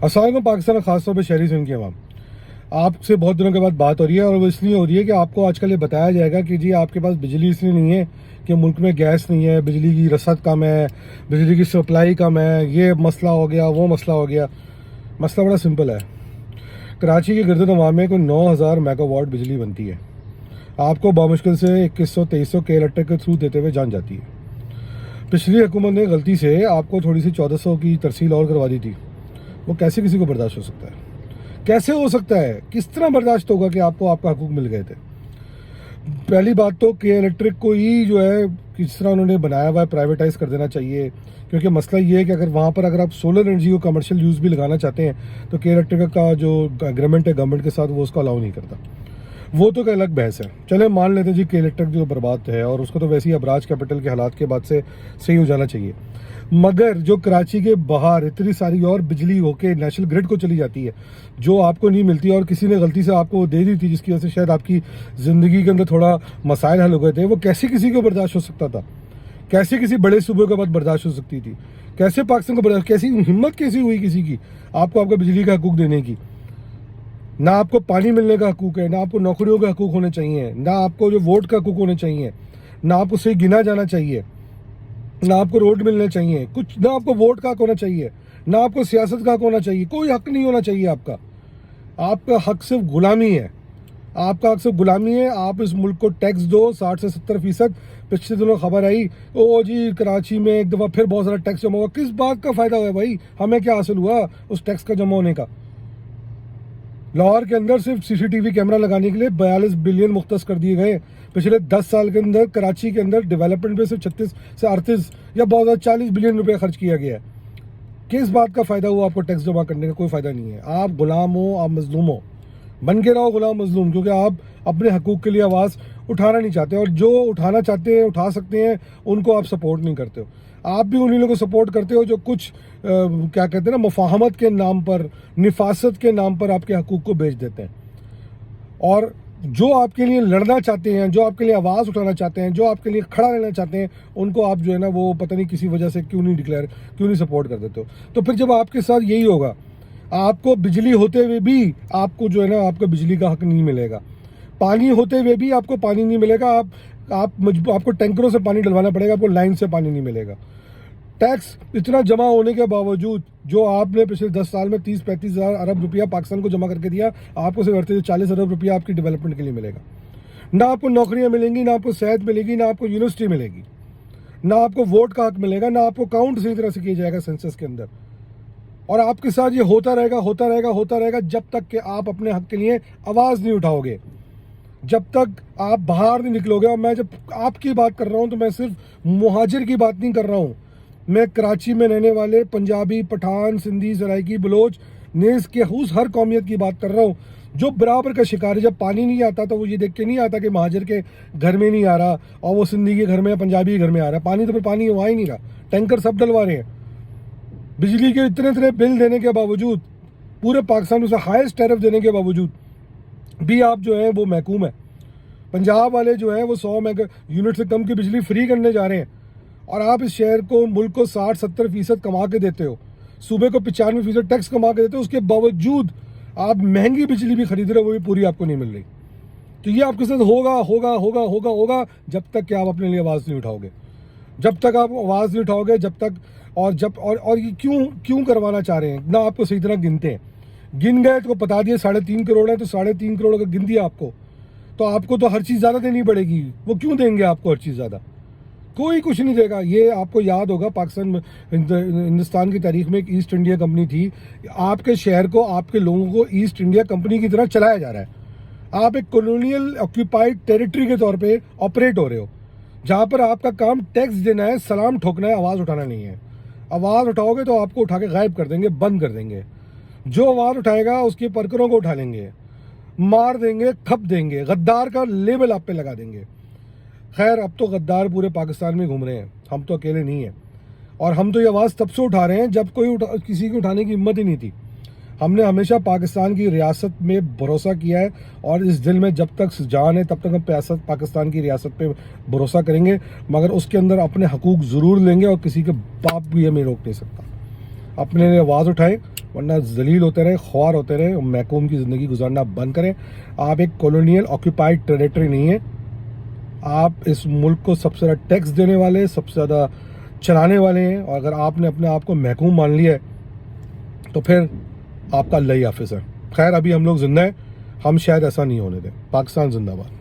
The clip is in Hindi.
अस्सलाम वालेकुम पाकिस्तान और ख़ासतौर पर शहरी सिंध की अवाम, आपसे बहुत दिनों के बाद बात हो रही है और वो इसलिए हो रही है कि आपको आजकल ये बताया जाएगा कि जी आपके पास बिजली इसलिए नहीं है कि मुल्क में गैस नहीं है, बिजली की रसद कम है, बिजली की सप्लाई कम है, ये मसला हो गया, वो मसला हो गया। मसला बड़ा सिंपल है। कराची के गिरद नवाब में कोई 9000 मेगावाट बिजली बनती है। आपको बामुश्किल से 2100-2300 के इलेक्ट्रिक के थ्रू देते हुए जान जाती है। पिछली हुकूमत ने गलती से आपको थोड़ी सी 1400 की तरसील और करवा दी थी। वो कैसे किसी को बर्दाश्त हो सकता है? कैसे हो सकता है? किस तरह बर्दाश्त होगा कि आपको आपका हकूक मिल गए थे? पहली बात तो के इलेक्ट्रिक को ही जो है किस तरह उन्होंने बनाया हुआ है प्राइवेटाइज कर देना चाहिए, क्योंकि मसला ये है कि अगर वहाँ पर अगर आप सोलर एनर्जी को कमर्शियल यूज़ भी लगाना चाहते हैं तो के इलेक्ट्रिक का जो एग्रीमेंट है गवर्नमेंट के साथ वो उसको अलाउ नहीं करता। वो तो एक अलग बहस है। चले मान लेते हैं जी के इलेक्ट्रिक जो बर्बाद है और उसको तो वैसे ही अबराज कैपिटल के हालात के बाद से सही हो जाना चाहिए, मगर जो कराची के बाहर इतनी सारी और बिजली होके नेशनल ग्रिड को चली जाती है जो आपको नहीं मिलती और किसी ने गलती से आपको दे दी थी जिसकी वजह से शायद आपकी ज़िंदगी के अंदर थोड़ा मसाइल हल हो गए थे, वो कैसे किसी को बर्दाश्त हो सकता था? कैसे किसी बड़े सूबे के बाद बर्दाश्त हो सकती थी? कैसे पाकिस्तान को बर्दाश्त, कैसी हिम्मत कैसी हुई किसी की आपको आपका बिजली का हकूक देने की? ना आपको पानी मिलने का हकूक है, ना आपको नौकरियों का हकूक होने चाहिए, ना आपको जो वोट का हकूक होने चाहिए, ना आपको सही गिना जाना चाहिए, ना आपको रोड मिलने चाहिए, कुछ ना आपको वोट का हक होना चाहिए, ना आपको सियासत का हक होना चाहिए, कोई हक नहीं होना चाहिए आपका। आपका हक सिर्फ गुलामी है। आपका हक सिर्फ गुलामी है। आप इस मुल्क को टैक्स दो 60 से 70%। पिछले दिनों खबर आई ओ जी कराची में एक दफ़ा फिर बहुत सारा टैक्स जमा हुआ। किस बात का फ़ायदा हुआ भाई? हमें क्या हासिल हुआ उस टैक्स का जमा होने का? लाहौर के अंदर सिर्फ सीसीटीवी कैमरा लगाने के लिए 42 बिलियन मुख्तस कर दिए गए। पिछले 10 साल के अंदर कराची के अंदर डेवलपमेंट पे सिर्फ 36 से 38 या बहुत ज़्यादा 40 बिलियन रुपए खर्च किया गया है। किस बात का फ़ायदा हुआ आपको टैक्स जमा करने का? कोई फ़ायदा नहीं है। आप गुलाम हो, आप मजलूम हो, बन के रहो गुलाम मजलूम, क्योंकि आप अपने हकूक़ के लिए आवाज़ उठाना नहीं चाहते और जो उठाना चाहते हैं उठा सकते हैं उनको आप सपोर्ट नहीं करते हो। आप भी उन्हीं लोगों को सपोर्ट करते हो जो कुछ क्या कहते हैं ना, मुफाहमत के नाम पर, निफासत के नाम पर आपके हकूक़ को बेच देते हैं। और जो आपके लिए लड़ना चाहते हैं, जो आपके लिए आवाज़ उठाना चाहते हैं, जो आपके लिए खड़ा रहना चाहते हैं, उनको आप जो है ना वो पता नहीं किसी वजह से क्यों नहीं सपोर्ट कर देते हो। तो फिर जब आपके साथ यही होगा, आपको बिजली होते हुए भी आपको जो है ना आपको बिजली का हक नहीं मिलेगा, पानी होते हुए भी आपको पानी नहीं मिलेगा, आपको टैंकरों से पानी डलवाना पड़ेगा, आपको लाइन से पानी नहीं मिलेगा। टैक्स इतना जमा होने के बावजूद जो आपने पिछले 10 साल में 30-35 हज़ार अरब रुपया पाकिस्तान को जमा करके दिया, आपको सिर्फ 40 अरब रुपया आपकी डेवलपमेंट के लिए मिलेगा। ना आपको नौकरियां मिलेंगी, ना आपको सेहत मिलेगी, ना आपको यूनिवर्सिटी मिलेगी, ना आपको वोट का हक मिलेगा, ना आपको काउंट सही तरह से किया जाएगा सेंसस के अंदर। और आपके साथ ये होता रहेगा होता रहेगा होता रहेगा जब तक कि आप अपने हक के लिए आवाज़ नहीं उठाओगे, जब तक आप बाहर नहीं निकलोगे। और मैं जब आपकी बात कर रहा हूँ तो मैं सिर्फ मुहाजिर की बात नहीं कर रहा हूँ, मैं कराची में रहने वाले पंजाबी, पठान, सिंधी, सराइकी, बलोच, नेज़ के हूस हर कौमियत की बात कर रहा हूँ जो बराबर का शिकार है। जब पानी नहीं आता तो वो ये देख के नहीं आता कि महाजिर के घर में नहीं आ रहा और वो सिंधी के घर में या पंजाबी के घर में आ रहा है पानी, तो फिर पानी वहाँ ही नहीं रहा। टैंकर सब डलवा रहे हैं। बिजली के इतने बिल देने के बावजूद, पूरे पाकिस्तान में से हाईएस्ट टैरिफ देने के बावजूद भी आप जो है वो महकूम है। पंजाब वाले जो है वो 100 यूनिट से कम की बिजली फ्री करने जा रहे हैं और आप इस शहर को, मुल्क को 60-70% कमा के देते हो, सूबे को 95% टैक्स कमा के देते हो, उसके बावजूद आप महंगी बिजली भी खरीद रहे हो, वो भी पूरी आपको नहीं मिल रही। तो ये आपके साथ होगा होगा होगा होगा होगा जब तक कि आप अपने लिए आवाज़ नहीं उठाओगे, जब तक आप आवाज़ नहीं उठाओगे, जब तक और ये क्यों करवाना चाह रहे हैं ना? आपको सही तरह गिनते हैं, गिन गए तो बता दिए 3.5 करोड़ है तो 3.5 करोड़ अगर गिन दिया आपको तो आपको तो हर चीज़ ज़्यादा देनी पड़ेगी। वो क्यों देंगे आपको हर चीज़ ज़्यादा? कोई कुछ नहीं देगा। ये आपको याद होगा पाकिस्तान में, हिंदुस्तान की तारीख में एक ईस्ट इंडिया कंपनी थी। आपके शहर को, आपके लोगों को ईस्ट इंडिया कंपनी की तरह चलाया जा रहा है। आप एक कॉलोनियल ऑक्यूपाइड टेरिटरी के तौर पे ऑपरेट हो रहे हो, जहाँ पर आपका काम टैक्स देना है, सलाम ठोकना है, आवाज़ उठाना नहीं है। आवाज़ उठाओगे तो आपको उठा के गायब कर देंगे, बंद कर देंगे। जो आवाज़ उठाएगा उसके परकरों को उठा लेंगे, मार देंगे, खप देंगे, गद्दार का लेबल आप पे लगा देंगे। खैर अब तो गद्दार पूरे पाकिस्तान में घूम रहे हैं, हम तो अकेले नहीं हैं। और हम तो ये आवाज़ तब से उठा रहे हैं जब किसी की उठाने की हिम्मत ही नहीं थी। हमने हमेशा पाकिस्तान की रियासत में भरोसा किया है और इस दिल में जब तक जान है तब तक हम पाकिस्तान की रियासत पे भरोसा करेंगे, मगर उसके अंदर अपने हकूक़ ज़रूर लेंगे और किसी के बाप भी हमें रोक नहीं सकता। अपने लिए आवाज़ उठाएं, वरना जलील होते रहे, ख्वार होते रहे, महकूम की ज़िंदगी गुजारना बंद करें। आप एक कॉलोनियल ऑक्यूपाइड टेरिटरी नहीं है, आप इस मुल्क को सबसे ज़्यादा टैक्स देने वाले, सबसे ज़्यादा चलाने वाले हैं। और अगर आपने अपने आप को महकूम मान लिया है तो फिर आपका अल्लाह ही हाफिज़ है। खैर, अभी हम लोग जिंदा हैं, हम शायद ऐसा नहीं होने दें। पाकिस्तान जिंदाबाद।